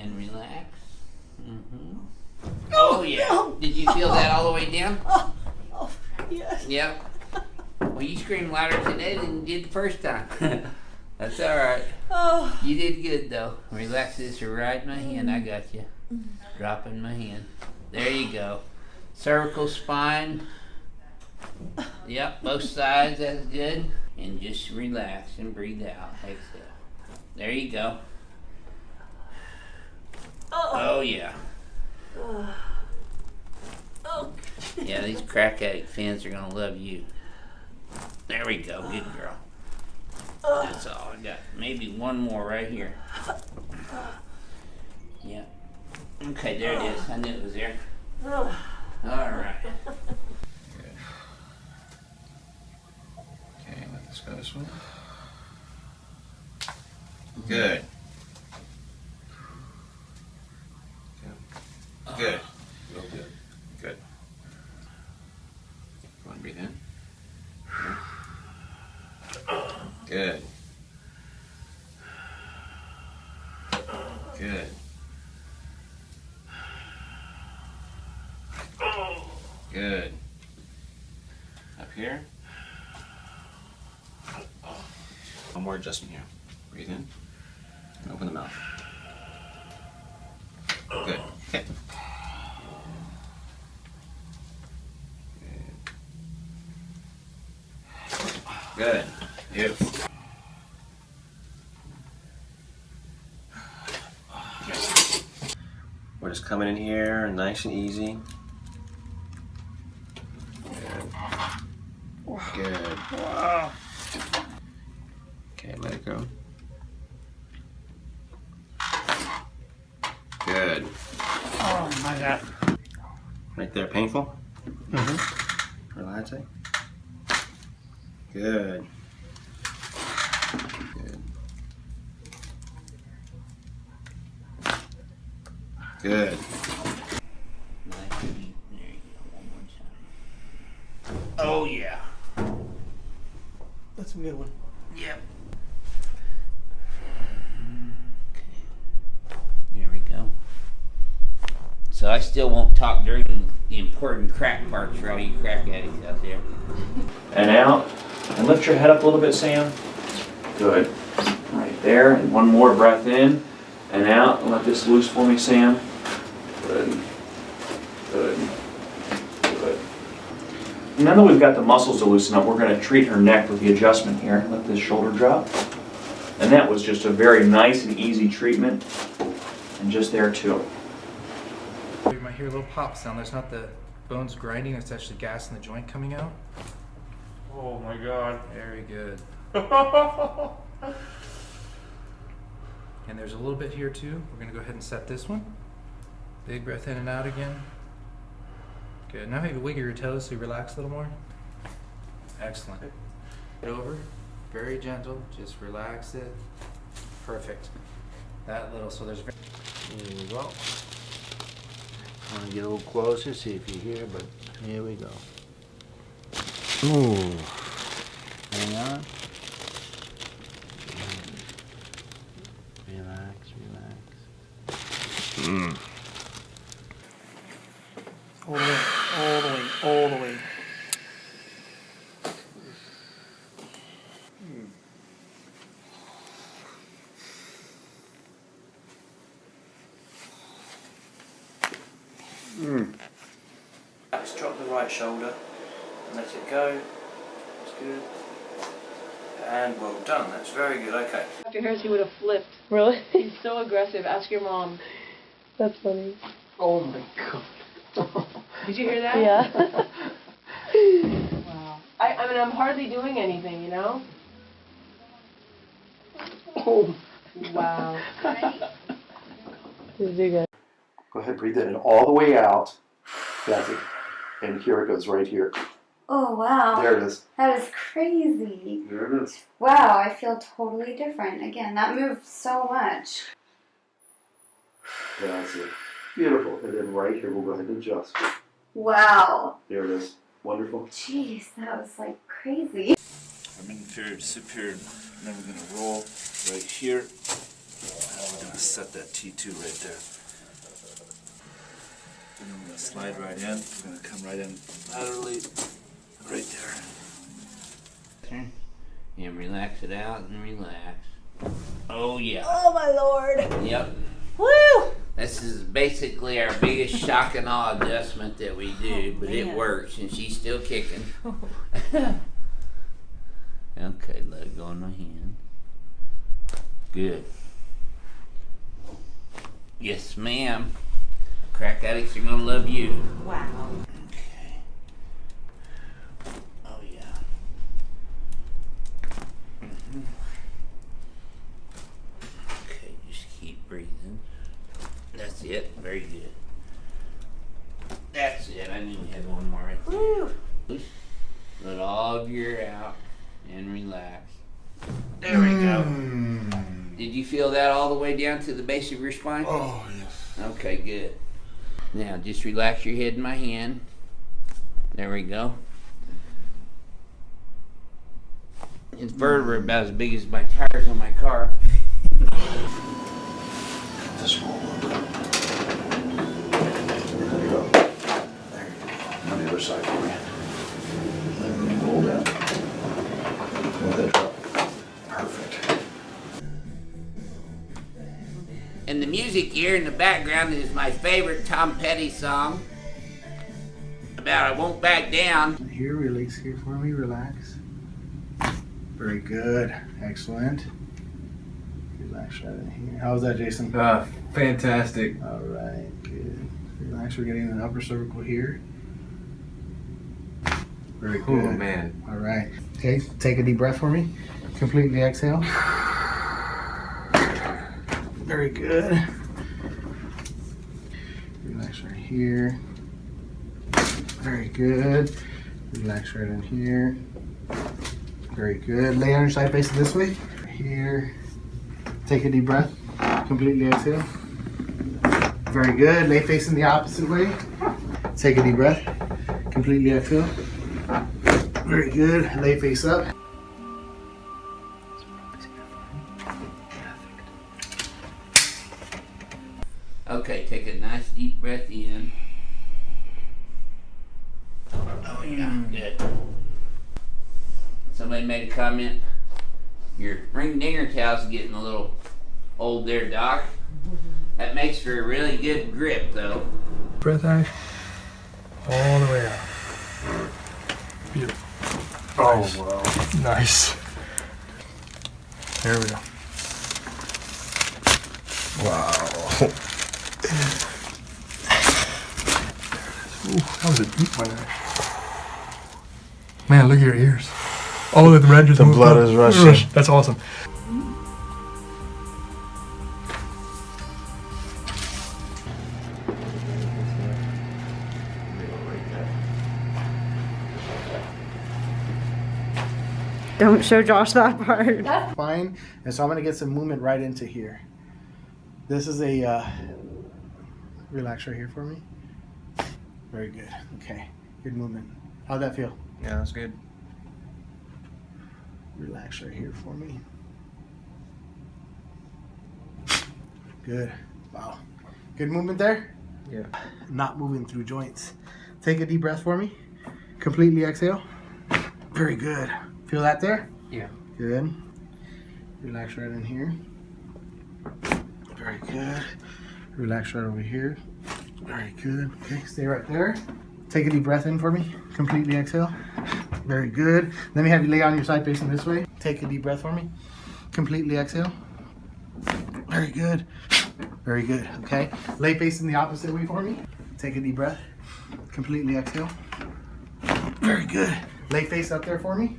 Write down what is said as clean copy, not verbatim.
and relax. Oh yeah. Did you feel that all the way down? Oh, yes. Yep. Well, you screamed louder today than you did the first time. That's all right. Oh. You did good though. Relax this right in my hand. I got you. Dropping my hand. There you go. Cervical spine. Yep, both sides. That's good. And just relax and breathe out. Exhale. There you go. Oh yeah. Yeah, these crack addict fans are gonna love you. There we go. Good girl. That's all I got. Maybe one more right here. Yeah. Okay, there it is. I knew it was there. All right. Okay, let's go this one. Good. Good. Real good. Good. Go on, breathe in. Good. Good. Good. Up here. One more adjustment here. Breathe in. And open the mouth. Good. Okay. Good. Beautiful. Okay. We're just coming in here, nice and easy. Good. Wow. Okay, let it go. Good. Oh my God. Right there, painful? Relaxing? Good. Good. Good. Oh yeah. That's a good one. Yep. Okay. There we go. So I still won't talk during the important crack parts for all you crack addicts out there. And out. And lift your head up a little bit, Sam. Good. Right there. And one more breath in and out. And let this loose for me, Sam. Good. Good. Good. Now that we've got the muscles to loosen up, we're going to treat her neck with the adjustment here. Let this shoulder drop. And that was just a very nice and easy treatment. And just there too. You might hear a little pop sound. That's not the bones grinding, it's actually gas in the joint coming out. Oh my God. Very good. And there's a little bit here too. We're going to go ahead and set this one. Big breath in and out again. Good. Now maybe wiggle your toes so you relax a little more. Excellent. Get over. Very gentle. Just relax it. Perfect. That little, so there's... There we go. I'm gonna get a little closer, see if you hear, but here we go. Ooh. Hang on. Relax, relax. All the way, all the way, all the way. Just drop the right shoulder and let it go. That's good. And well done. That's very good. Okay. Dr. Harris, he would have flipped. Really? He's so aggressive. Ask your mom. That's funny. Oh my God. Did you hear that? Yeah. Wow. I mean, I'm hardly doing anything, you know? Oh. Wow. This is good. Go ahead, breathe in and all the way out. That's it. And here it goes, right here. Oh, wow. There it is. That is crazy. There it is. Wow, I feel totally different. Again, that moved so much. That's it. Beautiful. And then right here, we'll go ahead and adjust. Wow. There it is. Wonderful. Jeez, that was like crazy. I'm inferior to superior. Then we're going to roll right here. Now we're going set that T2 right there. And I'm gonna slide right in. I'm gonna come right in laterally, right there. And relax it out and relax. Oh yeah. Oh my lord. Yep. Woo! This is basically our biggest shock and awe adjustment that we do, but it man. works and she's still kicking. Okay, let it go in my hand. Good. Yes, ma'am. Crack addicts are gonna love you. Wow. Okay. Oh yeah. Okay, just keep breathing. That's it. Very good. That's it. I knew we had one more right there. Woo! Let all of your air out and relax. There we go. Did you feel that all the way down to the base of your spine? Oh, yes. Okay, good. Now just relax your head in my hand. There we go. It's vertebrae about as big as my tires on my car. Just roll over. There you go. There you go. On the other side for me. Let me roll down. Let that drop. Perfect. And the music here in the background is my favorite Tom Petty song about I Won't Back Down. Here, release here for me, relax. Very good, excellent. Relax right in here. How was that, Jason? Fantastic. All right, good. Relax, we're getting an upper cervical here. Very good. Oh man. All right, okay, take a deep breath for me. Completely exhale. Very good. Relax right here. Very good. Relax right in here. Very good. Lay on your side facing this way. Here. Take a deep breath. Completely exhale. Very good. Lay facing the opposite way. Take a deep breath. Completely exhale. Very good. Lay face up. Okay, take a nice deep breath in. Oh yeah, good. Somebody made a comment. Your ring dinger towel's getting a little old there, Doc. That makes for a really good grip, though. Breath out. All the way out. Beautiful. Oh, wow. Nice. There we go. Wow. Ooh, that was a deep one. Man, look at your ears. Oh, the red just The moved blood up. is rushing. That's awesome. Don't show Josh that part. Fine. And so I'm going to get some movement right into here. This is a relax right here for me. Very good. Okay. Good movement. How'd that feel? Yeah, that's good. Relax right here for me. Good. Wow. Good movement there? Yeah. Not moving through joints. Take a deep breath for me. Completely exhale. Very good. Feel that there? Yeah. Good. Relax right in here. Very good. Relax right over here. Very good. Okay, stay right there. Take a deep breath in for me. Completely exhale. Very good. Let me have you lay on your side facing this way. Take a deep breath for me. Completely exhale. Very good. Very good. Okay. Lay facing the opposite way for me. Take a deep breath. Completely exhale. Very good. Lay face up there for me.